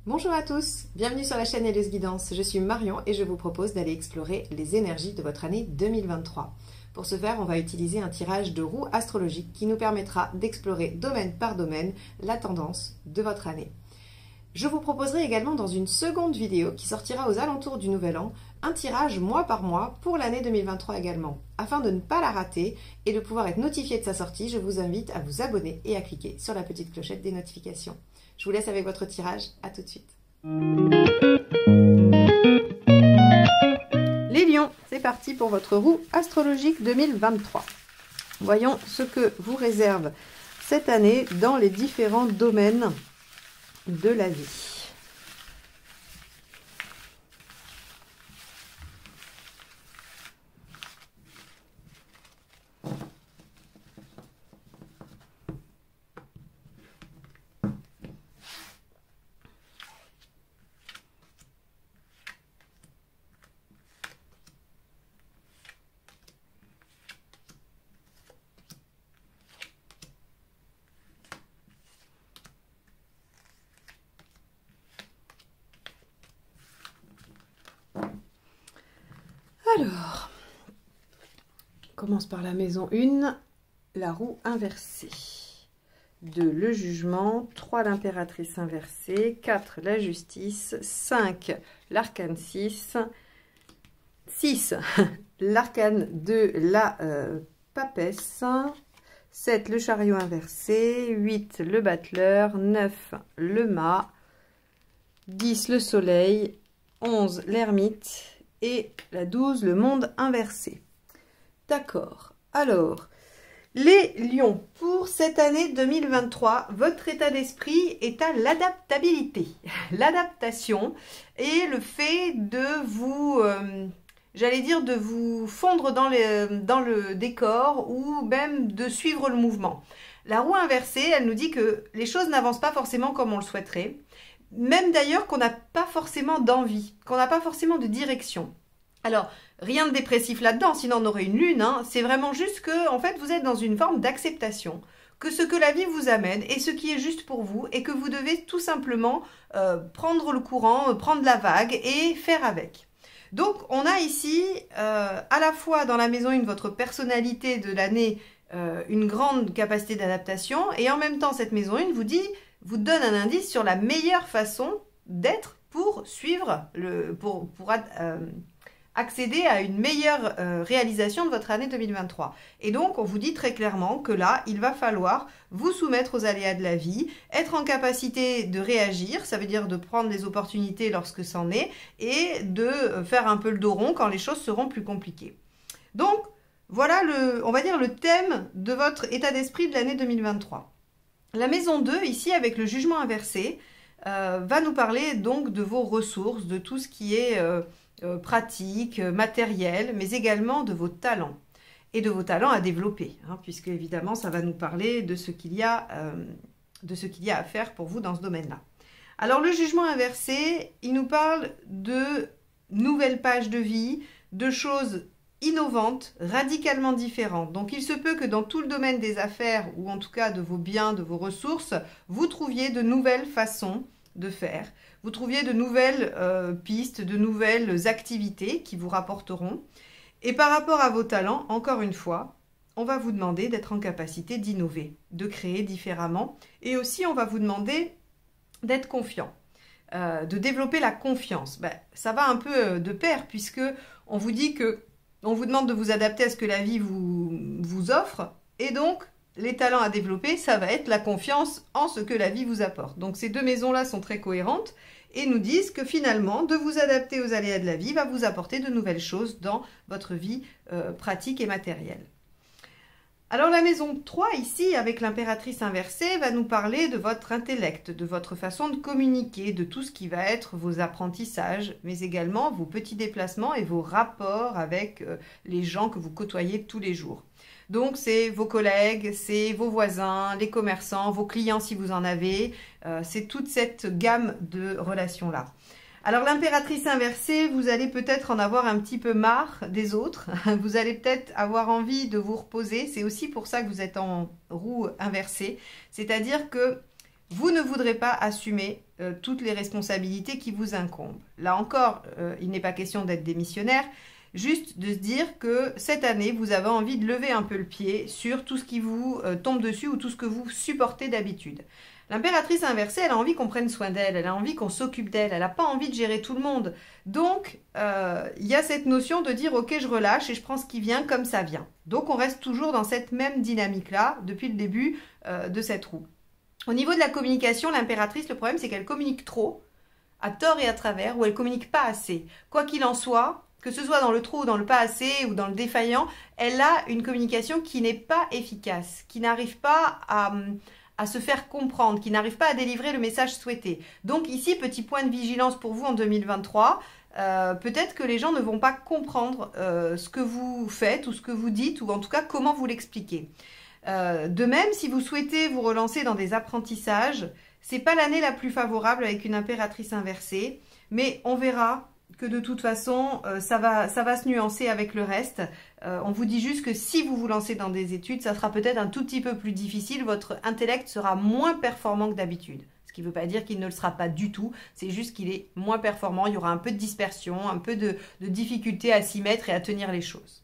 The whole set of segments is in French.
Bonjour à tous, bienvenue sur la chaîne Helleuse Guidance. Je suis Marion et je vous propose d'aller explorer les énergies de votre année 2023. Pour ce faire, on va utiliser un tirage de roue astrologique qui nous permettra d'explorer domaine par domaine la tendance de votre année. Je vous proposerai également dans une seconde vidéo qui sortira aux alentours du Nouvel An, un tirage mois par mois pour l'année 2023 également. Afin de ne pas la rater et de pouvoir être notifié de sa sortie, je vous invite à vous abonner et à cliquer sur la petite clochette des notifications. Je vous laisse avec votre tirage, à tout de suite. Les lions, c'est parti pour votre roue astrologique 2023. Voyons ce que vous réserve cette année dans les différents domaines de la vie. Alors, on commence par la maison 1, la roue inversée. 2, le jugement. 3, l'impératrice inversée. 4, la justice. 5, l'arcane 6. 6, l'arcane de la papesse. 7, le chariot inversé. 8, le battleur. 9, le mât. 10, le soleil. 11, l'ermite. Et la 12, le monde inversé. D'accord. Alors, les lions, pour cette année 2023, votre état d'esprit est à l'adaptabilité, l'adaptation et le fait de vous, j'allais dire, de vous fondre dans le décor ou même de suivre le mouvement. La roue inversée, elle nous dit que les choses n'avancent pas forcément comme on le souhaiterait. Même d'ailleurs qu'on n'a pas forcément d'envie, qu'on n'a pas forcément de direction. Alors, rien de dépressif là-dedans, sinon on aurait une lune, hein. C'est vraiment juste que, en fait, vous êtes dans une forme d'acceptation, que ce que la vie vous amène est ce qui est juste pour vous et que vous devez tout simplement prendre le courant, prendre la vague et faire avec. Donc, on a ici, à la fois dans la maison 1, votre personnalité de l'année, une grande capacité d'adaptation, et en même temps, cette maison 1 vous donne un indice sur la meilleure façon d'être pour suivre, accéder à une meilleure réalisation de votre année 2023. Et donc, on vous dit très clairement que là, il va falloir vous soumettre aux aléas de la vie, être en capacité de réagir, ça veut dire de prendre les opportunités lorsque c'en est, et de faire un peu le dos rond quand les choses seront plus compliquées. Donc, voilà, on va dire, le thème de votre état d'esprit de l'année 2023. La maison 2, ici, avec le jugement inversé, va nous parler donc de vos ressources, de tout ce qui est pratique, matériel, mais également de vos talents. Et de vos talents à développer, hein, puisque évidemment, ça va nous parler de ce qu'il y a à faire pour vous dans ce domaine-là. Alors, le jugement inversé, il nous parle de nouvelles pages de vie, de choses innovantes, radicalement différentes. Donc, il se peut que dans tout le domaine des affaires, ou en tout cas de vos biens, de vos ressources, vous trouviez de nouvelles façons de faire. Vous trouviez de nouvelles pistes, de nouvelles activités qui vous rapporteront. Et par rapport à vos talents, encore une fois, on va vous demander d'être en capacité d'innover, de créer différemment. Et aussi, on va vous demander d'être confiant, de développer la confiance. Ben, ça va un peu de pair, puisque on vous dit que on vous demande de vous adapter à ce que la vie vous offre. Et donc, les talents à développer, ça va être la confiance en ce que la vie vous apporte. Donc, ces deux maisons-là sont très cohérentes et nous disent que finalement, de vous adapter aux aléas de la vie va vous apporter de nouvelles choses dans votre vie pratique et matérielle. Alors, la maison 3, ici, avec l'impératrice inversée, va nous parler de votre intellect, de votre façon de communiquer, de tout ce qui va être vos apprentissages, mais également vos petits déplacements et vos rapports avec les gens que vous côtoyez tous les jours. Donc, c'est vos collègues, c'est vos voisins, les commerçants, vos clients si vous en avez. C'est toute cette gamme de relations-là. Alors l'impératrice inversée, vous allez peut-être en avoir un petit peu marre des autres. Vous allez peut-être avoir envie de vous reposer. C'est aussi pour ça que vous êtes en roue inversée. C'est-à-dire que vous ne voudrez pas assumer toutes les responsabilités qui vous incombent. Là encore, il n'est pas question d'être démissionnaire, juste de se dire que cette année, vous avez envie de lever un peu le pied sur tout ce qui vous tombe dessus ou tout ce que vous supportez d'habitude. L'impératrice inversée, elle a envie qu'on prenne soin d'elle, elle a envie qu'on s'occupe d'elle, elle n'a pas envie de gérer tout le monde. Donc, il y a cette notion de dire « Ok, je relâche et je prends ce qui vient comme ça vient ». Donc, on reste toujours dans cette même dynamique-là depuis le début de cette roue. Au niveau de la communication, l'impératrice, le problème, c'est qu'elle communique trop, à tort et à travers, ou elle communique pas assez. Quoi qu'il en soit, que ce soit dans le trop ou dans le pas assez ou dans le défaillant, elle a une communication qui n'est pas efficace, qui n'arrive pas à se faire comprendre, qui n'arrive pas à délivrer le message souhaité. Donc ici, petit point de vigilance pour vous en 2023, peut-être que les gens ne vont pas comprendre ce que vous faites ou ce que vous dites, ou en tout cas comment vous l'expliquez. De même, si vous souhaitez vous relancer dans des apprentissages, c'est pas l'année la plus favorable avec une impératrice inversée, mais on verra que de toute façon, ça va se nuancer avec le reste. On vous dit juste que si vous vous lancez dans des études, ça sera peut-être un tout petit peu plus difficile, votre intellect sera moins performant que d'habitude. Ce qui ne veut pas dire qu'il ne le sera pas du tout, c'est juste qu'il est moins performant, il y aura un peu de dispersion, un peu de difficulté à s'y mettre et à tenir les choses.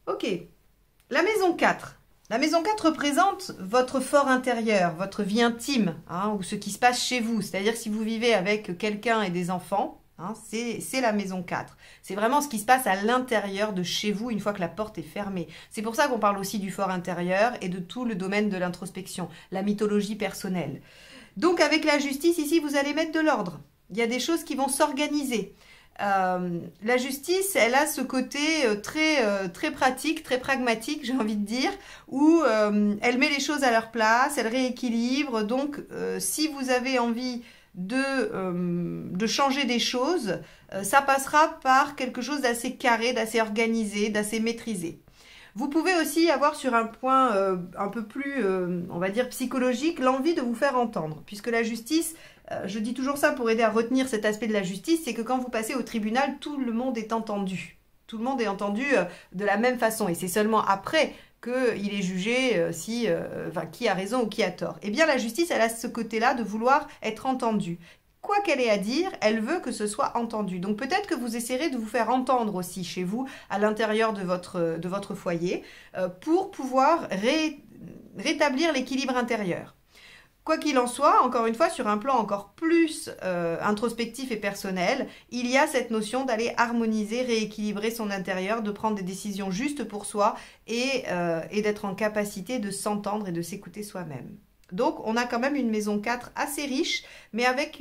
Ok, la maison 4. La maison 4 représente votre fort intérieur, votre vie intime, ou ce qui se passe chez vous. C'est-à-dire si vous vivez avec quelqu'un et des enfants, c'est la maison 4. C'est vraiment ce qui se passe à l'intérieur de chez vous une fois que la porte est fermée. C'est pour ça qu'on parle aussi du fort intérieur et de tout le domaine de l'introspection, la mythologie personnelle. Donc avec la justice, ici, vous allez mettre de l'ordre. Il y a des choses qui vont s'organiser. La justice, elle a ce côté très pratique, très pragmatique, j'ai envie de dire, où elle met les choses à leur place, elle rééquilibre. Donc, si vous avez envie de changer des choses, ça passera par quelque chose d'assez carré, d'assez organisé, d'assez maîtrisé. Vous pouvez aussi avoir sur un point un peu plus, on va dire, psychologique, l'envie de vous faire entendre, puisque la justice, je dis toujours ça pour aider à retenir cet aspect de la justice, c'est que quand vous passez au tribunal, tout le monde est entendu. Tout le monde est entendu de la même façon, et c'est seulement après qu'il est jugé qui a raison ou qui a tort. Eh bien, la justice, elle a ce côté-là de vouloir être entendue. Quoi qu'elle ait à dire, elle veut que ce soit entendu. Donc peut-être que vous essaierez de vous faire entendre aussi chez vous, à l'intérieur de votre foyer, pour pouvoir rétablir l'équilibre intérieur. Quoi qu'il en soit, encore une fois, sur un plan encore plus introspectif et personnel, il y a cette notion d'aller harmoniser, rééquilibrer son intérieur, de prendre des décisions justes pour soi et d'être en capacité de s'entendre et de s'écouter soi-même. Donc, on a quand même une maison 4 assez riche, mais avec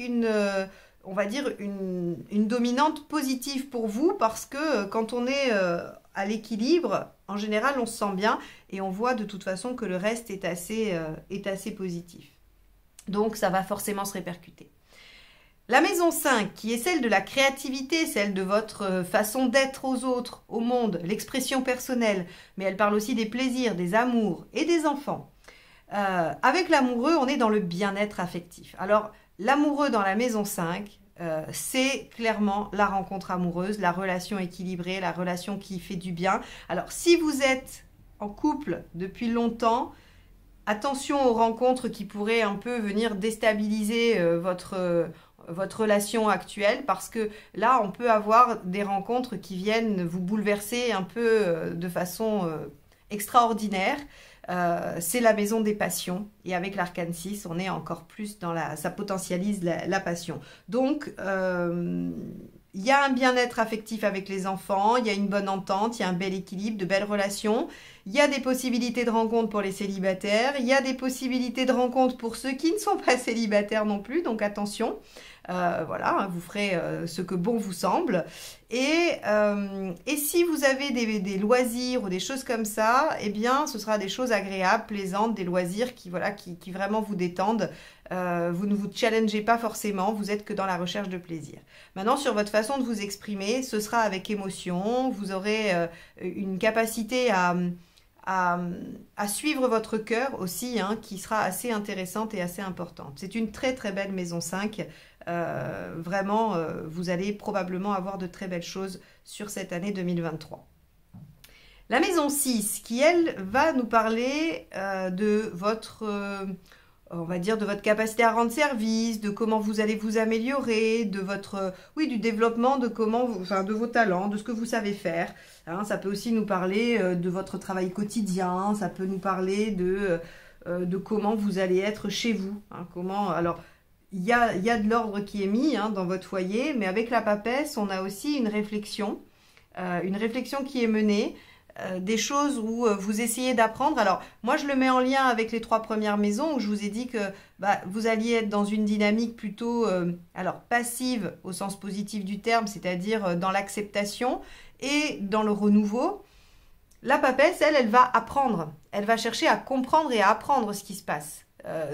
on va dire, une dominante positive pour vous, parce que quand on est à l'équilibre, en général, on se sent bien et on voit de toute façon que le reste est assez positif. Donc, ça va forcément se répercuter. La maison 5, qui est celle de la créativité, celle de votre façon d'être aux autres, au monde, l'expression personnelle, mais elle parle aussi des plaisirs, des amours et des enfants. Avec l'amoureux, on est dans le bien-être affectif. Alors, l'amoureux dans la maison 5, c'est clairement la rencontre amoureuse, la relation équilibrée, la relation qui fait du bien. Alors, si vous êtes en couple depuis longtemps, attention aux rencontres qui pourraient un peu venir déstabiliser votre relation actuelle, parce que là, on peut avoir des rencontres qui viennent vous bouleverser un peu de façon extraordinaire. C'est la maison des passions, et avec l'arcane 6, on est encore plus dans ça potentialise la passion. Donc, il y a un bien-être affectif avec les enfants, il y a une bonne entente, il y a un bel équilibre, de belles relations. Il y a des possibilités de rencontres pour les célibataires, il y a des possibilités de rencontres pour ceux qui ne sont pas célibataires non plus, donc attention. Voilà, vous ferez ce que bon vous semble. Et si vous avez des loisirs ou des choses comme ça, eh bien, ce sera des choses agréables, plaisantes, des loisirs qui vraiment vous détendent. Vous ne vous challengez pas forcément, vous êtes que dans la recherche de plaisir. Maintenant, sur votre façon de vous exprimer, ce sera avec émotion, vous aurez une capacité à suivre votre cœur aussi, qui sera assez intéressante et assez importante. C'est une très très belle maison 5. Vraiment, vous allez probablement avoir de très belles choses sur cette année 2023. La maison 6, qui elle va nous parler de votre on va dire, de votre capacité à rendre service, de comment vous allez vous améliorer, de votre, oui, du développement de comment, enfin, de vos talents, de ce que vous savez faire. Hein, ça peut aussi nous parler de votre travail quotidien, ça peut nous parler de comment vous allez être chez vous. Hein, comment, alors, il y a de l'ordre qui est mis hein, dans votre foyer, mais avec la papesse, on a aussi une réflexion qui est menée, des choses où vous essayez d'apprendre. Alors, moi, je le mets en lien avec les 3 premières maisons où je vous ai dit que vous alliez être dans une dynamique plutôt alors passive au sens positif du terme, c'est-à-dire dans l'acceptation et dans le renouveau. La papesse, elle va apprendre. Elle va chercher à comprendre et à apprendre ce qui se passe.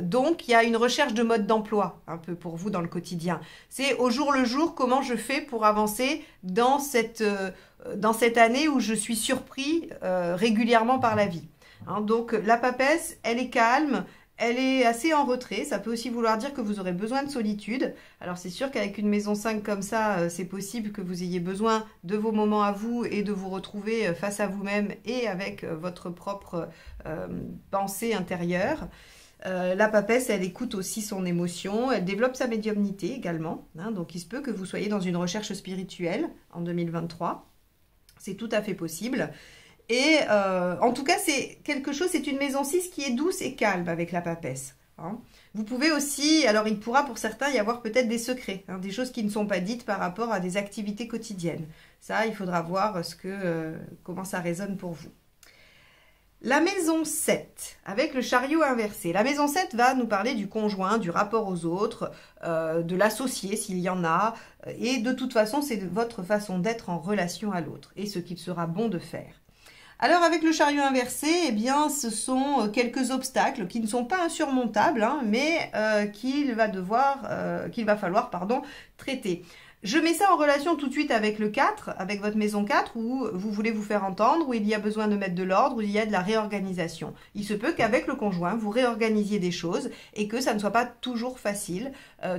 Donc, il y a une recherche de mode d'emploi, un peu pour vous dans le quotidien. C'est au jour le jour, comment je fais pour avancer dans cette année où je suis surpris régulièrement par la vie. Hein, donc, la papesse, elle est calme, elle est assez en retrait. Ça peut aussi vouloir dire que vous aurez besoin de solitude. Alors, c'est sûr qu'avec une maison 5 comme ça, c'est possible que vous ayez besoin de vos moments à vous et de vous retrouver face à vous-même et avec votre propre pensée intérieure. La papesse, elle écoute aussi son émotion, elle développe sa médiumnité également. Hein, donc, il se peut que vous soyez dans une recherche spirituelle en 2023. C'est tout à fait possible. Et en tout cas, c'est quelque chose, c'est une maison 6 qui est douce et calme avec la papesse. Hein. Vous pouvez aussi, alors il pourra pour certains y avoir peut-être des secrets, hein, des choses qui ne sont pas dites par rapport à des activités quotidiennes. Ça, il faudra voir comment ça résonne pour vous. La maison 7, avec le chariot inversé. La maison 7 va nous parler du conjoint, du rapport aux autres, de l'associé s'il y en a. Et de toute façon, c'est votre façon d'être en relation à l'autre et ce qu'il sera bon de faire. Alors avec le chariot inversé, eh bien, ce sont quelques obstacles qui ne sont pas insurmontables, hein, mais qu'il va falloir traiter. Je mets ça en relation tout de suite avec le 4, avec votre maison 4, où vous voulez vous faire entendre, où il y a besoin de mettre de l'ordre, où il y a de la réorganisation. Il se peut qu'avec le conjoint, vous réorganisiez des choses et que ça ne soit pas toujours facile,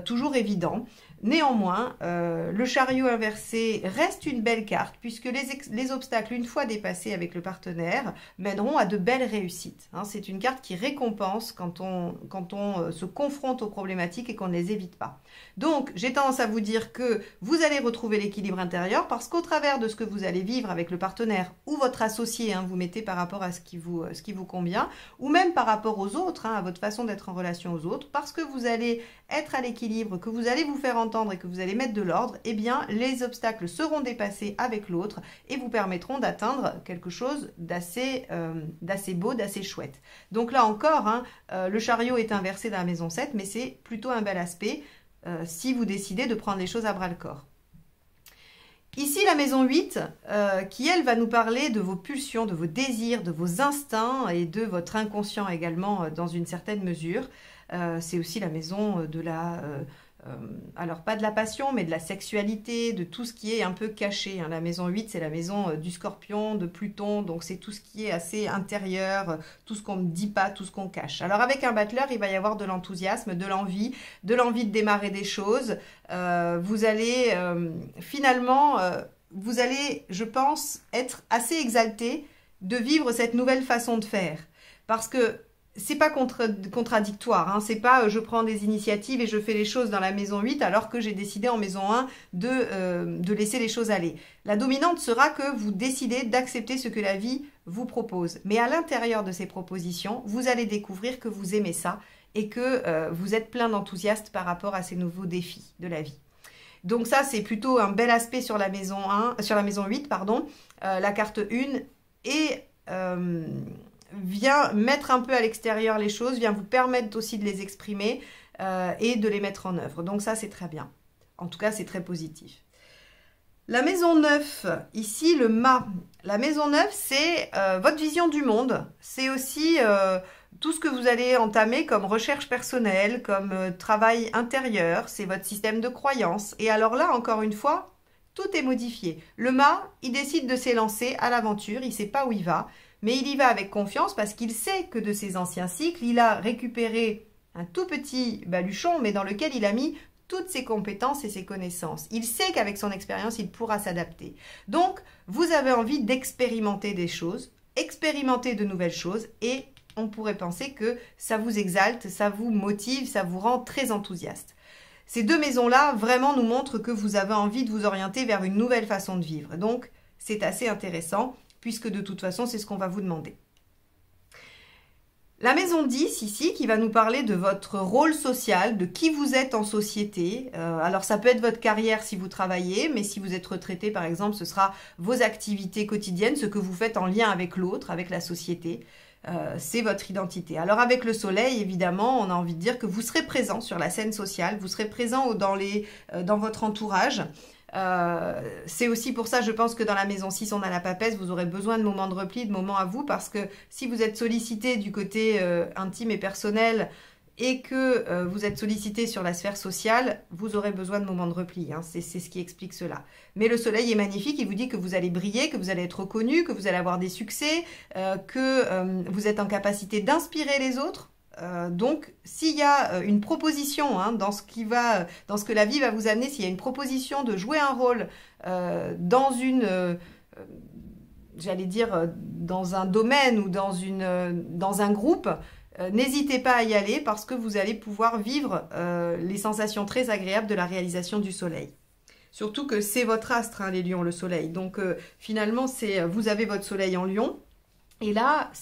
toujours évident. Néanmoins, le chariot inversé reste une belle carte puisque les obstacles, une fois dépassés avec le partenaire, mèneront à de belles réussites. Hein, c'est une carte qui récompense quand on se confronte aux problématiques et qu'on ne les évite pas. Donc, j'ai tendance à vous dire que vous allez retrouver l'équilibre intérieur parce qu'au travers de ce que vous allez vivre avec le partenaire ou votre associé, hein, vous mettez par rapport à ce qui vous convient, ou même par rapport aux autres, hein, à votre façon d'être en relation aux autres, parce que vous allez être à l'équilibre, que vous allez vous faire entendre et que vous allez mettre de l'ordre, eh bien, les obstacles seront dépassés avec l'autre et vous permettront d'atteindre quelque chose d'assez beau, d'assez chouette. Donc là encore, hein, le chariot est inversé dans la maison 7, mais c'est plutôt un bel aspect si vous décidez de prendre les choses à bras-le-corps. Ici, la maison 8, qui, elle, va nous parler de vos pulsions, de vos désirs, de vos instincts et de votre inconscient également dans une certaine mesure. C'est aussi la maison de la... alors, pas de la passion, mais de la sexualité, de tout ce qui est un peu caché. Hein. La maison 8, c'est la maison du Scorpion, de Pluton, donc c'est tout ce qui est assez intérieur, tout ce qu'on ne dit pas, tout ce qu'on cache. Alors, avec un battleur, il va y avoir de l'enthousiasme, de l'envie de démarrer des choses. Vous allez vous allez, je pense, être assez exalté de vivre cette nouvelle façon de faire. Parce que c'est pas contradictoire, hein. C'est pas je prends des initiatives et je fais les choses dans la maison 8 alors que j'ai décidé en maison 1 de laisser les choses aller. La dominante sera que vous décidez d'accepter ce que la vie vous propose. Mais à l'intérieur de ces propositions, vous allez découvrir que vous aimez ça et que vous êtes plein d'enthousiasme par rapport à ces nouveaux défis de la vie. Donc ça, c'est plutôt un bel aspect sur la maison 8, pardon. La carte 1 et... vient mettre un peu à l'extérieur les choses, vient vous permettre aussi de les exprimer et de les mettre en œuvre. Donc ça, c'est très bien. En tout cas, c'est très positif. La maison 9, ici, le mât. La maison 9, c'est votre vision du monde. C'est aussi tout ce que vous allez entamer comme recherche personnelle, comme travail intérieur. C'est votre système de croyance. Et alors là, encore une fois, tout est modifié. Le mât, il décide de s'élancer à l'aventure. Il ne sait pas où il va. Mais il y va avec confiance parce qu'il sait que de ses anciens cycles, il a récupéré un tout petit baluchon, mais dans lequel il a mis toutes ses compétences et ses connaissances. Il sait qu'avec son expérience, il pourra s'adapter. Donc, vous avez envie d'expérimenter des choses, expérimenter de nouvelles choses et on pourrait penser que ça vous exalte, ça vous motive, ça vous rend très enthousiaste. Ces deux maisons-là vraiment nous montrent que vous avez envie de vous orienter vers une nouvelle façon de vivre. Donc, c'est assez intéressant puisque de toute façon, c'est ce qu'on va vous demander. La maison 10 ici qui va nous parler de votre rôle social, de qui vous êtes en société. Alors ça peut être votre carrière si vous travaillez, mais si vous êtes retraité par exemple, ce sera vos activités quotidiennes, ce que vous faites en lien avec l'autre, avec la société. C'est votre identité. Alors avec le soleil, évidemment, on a envie de dire que vous serez présent sur la scène sociale, vous serez présent dans votre entourage. C'est aussi pour ça, je pense que dans la maison 6, on a la papesse, vous aurez besoin de moments de repli, de moments à vous, parce que si vous êtes sollicité du côté intime et personnel et que vous êtes sollicité sur la sphère sociale, vous aurez besoin de moments de repli. Hein. C'est ce qui explique cela. Mais le soleil est magnifique, il vous dit que vous allez briller, que vous allez être reconnu, que vous allez avoir des succès, que vous êtes en capacité d'inspirer les autres. Donc, s'il y a une proposition dans ce que la vie va vous amener, s'il y a une proposition de jouer un rôle dans dans un domaine ou dans un groupe, n'hésitez pas à y aller parce que vous allez pouvoir vivre les sensations très agréables de la réalisation du soleil. Surtout que c'est votre astre, hein, les lions, le soleil. Donc, finalement, vous avez votre soleil en lion. Et là,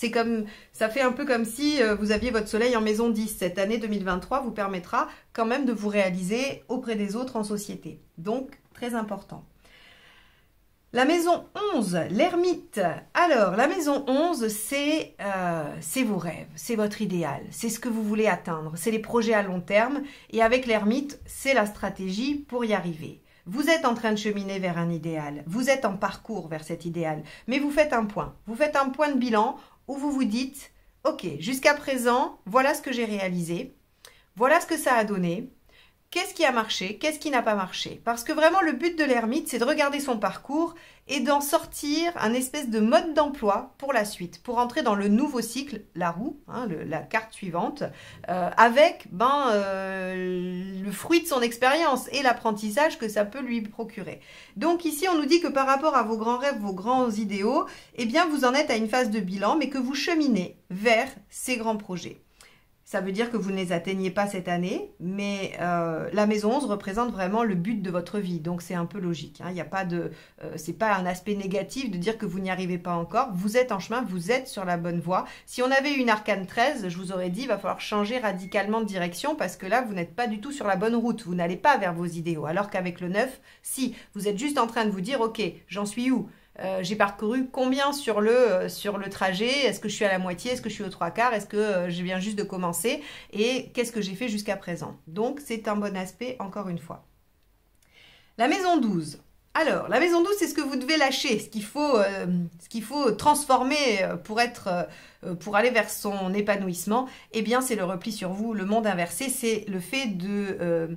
ça fait un peu comme si vous aviez votre soleil en maison 10. Cette année 2023 vous permettra quand même de vous réaliser auprès des autres en société. Donc, très important. La maison 11, l'ermite. Alors, la maison 11, c'est vos rêves, c'est votre idéal, c'est ce que vous voulez atteindre, c'est les projets à long terme. Et avec l'ermite, c'est la stratégie pour y arriver. Vous êtes en train de cheminer vers un idéal, vous êtes en parcours vers cet idéal, mais vous faites un point de bilan où vous vous dites « Ok, jusqu'à présent, voilà ce que j'ai réalisé, voilà ce que ça a donné, qu'est-ce qui a marché, qu'est-ce qui n'a pas marché ?» Parce que vraiment, le but de l'ermite, c'est de regarder son parcours et d'en sortir un espèce de mode d'emploi pour la suite, pour entrer dans le nouveau cycle, la roue, hein, la carte suivante, avec le fruit de son expérience et l'apprentissage que ça peut lui procurer. Donc ici, on nous dit que par rapport à vos grands rêves, vos grands idéaux, eh bien, vous en êtes à une phase de bilan, mais que vous cheminez vers ces grands projets. Ça veut dire que vous ne les atteignez pas cette année, mais la maison 11 représente vraiment le but de votre vie. Donc, c'est un peu logique. Hein. Il n'y a pas c'est pas un aspect négatif de dire que vous n'y arrivez pas encore. Vous êtes en chemin, vous êtes sur la bonne voie. Si on avait eu une arcane 13, je vous aurais dit, il va falloir changer radicalement de direction parce que là, vous n'êtes pas du tout sur la bonne route. Vous n'allez pas vers vos idéaux. Alors qu'avec le 9, si, vous êtes juste en train de vous dire, ok, j'en suis où ? J'ai parcouru combien sur le trajet? Est-ce que je suis à la moitié? Est-ce que je suis aux 3/4? Est-ce que je viens juste de commencer? Et qu'est-ce que j'ai fait jusqu'à présent? Donc, c'est un bon aspect, encore une fois. La maison 12. Alors, la maison 12, c'est ce que vous devez lâcher, ce qu'il faut transformer pour aller vers son épanouissement. Eh bien, c'est le repli sur vous, le monde inversé, c'est le fait de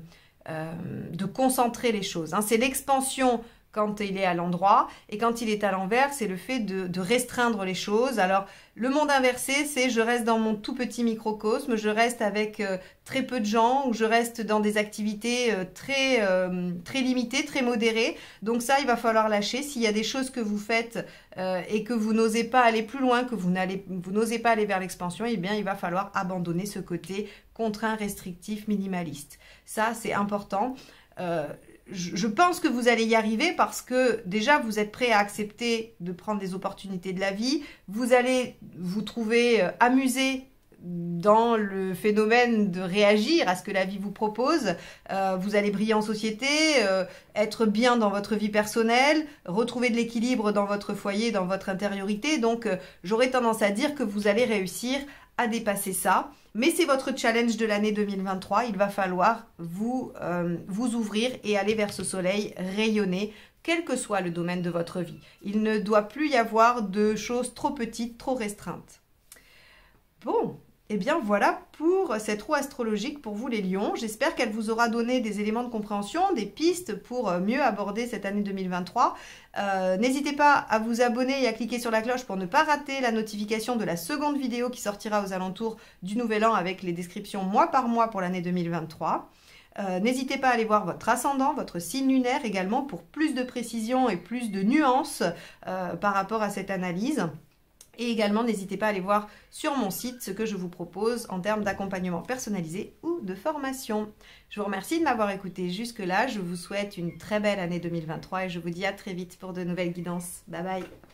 concentrer les choses. Hein. C'est l'expansion quand il est à l'endroit, et quand il est à l'envers, c'est le fait de restreindre les choses. Alors, le monde inversé, c'est je reste dans mon tout petit microcosme, je reste avec très peu de gens, ou je reste dans des activités très limitées, très modérées. Donc ça, il va falloir lâcher. S'il y a des choses que vous faites et que vous n'osez pas aller plus loin, que vous n'osez pas aller vers l'expansion, eh bien, il va falloir abandonner ce côté contraint, restrictif, minimaliste. Ça, c'est important. Je pense que vous allez y arriver parce que déjà vous êtes prêt à accepter de prendre des opportunités de la vie. Vous allez vous trouver amusé dans le phénomène de réagir à ce que la vie vous propose. Vous allez briller en société, être bien dans votre vie personnelle, retrouver de l'équilibre dans votre foyer, dans votre intériorité. Donc j'aurais tendance à dire que vous allez réussir à dépasser ça. Mais c'est votre challenge de l'année 2023. Il va falloir vous ouvrir et aller vers ce soleil, rayonner, quel que soit le domaine de votre vie. Il ne doit plus y avoir de choses trop petites, trop restreintes. Bon, eh bien voilà pour cette roue astrologique pour vous les lions. J'espère qu'elle vous aura donné des éléments de compréhension, des pistes pour mieux aborder cette année 2023. N'hésitez pas à vous abonner et à cliquer sur la cloche pour ne pas rater la notification de la seconde vidéo qui sortira aux alentours du Nouvel An avec les descriptions mois par mois pour l'année 2023. N'hésitez pas à aller voir votre ascendant, votre signe lunaire également pour plus de précision et plus de nuances par rapport à cette analyse. Et également, n'hésitez pas à aller voir sur mon site ce que je vous propose en termes d'accompagnement personnalisé ou de formation. Je vous remercie de m'avoir écouté jusque-là. Je vous souhaite une très belle année 2023 et je vous dis à très vite pour de nouvelles guidances. Bye bye!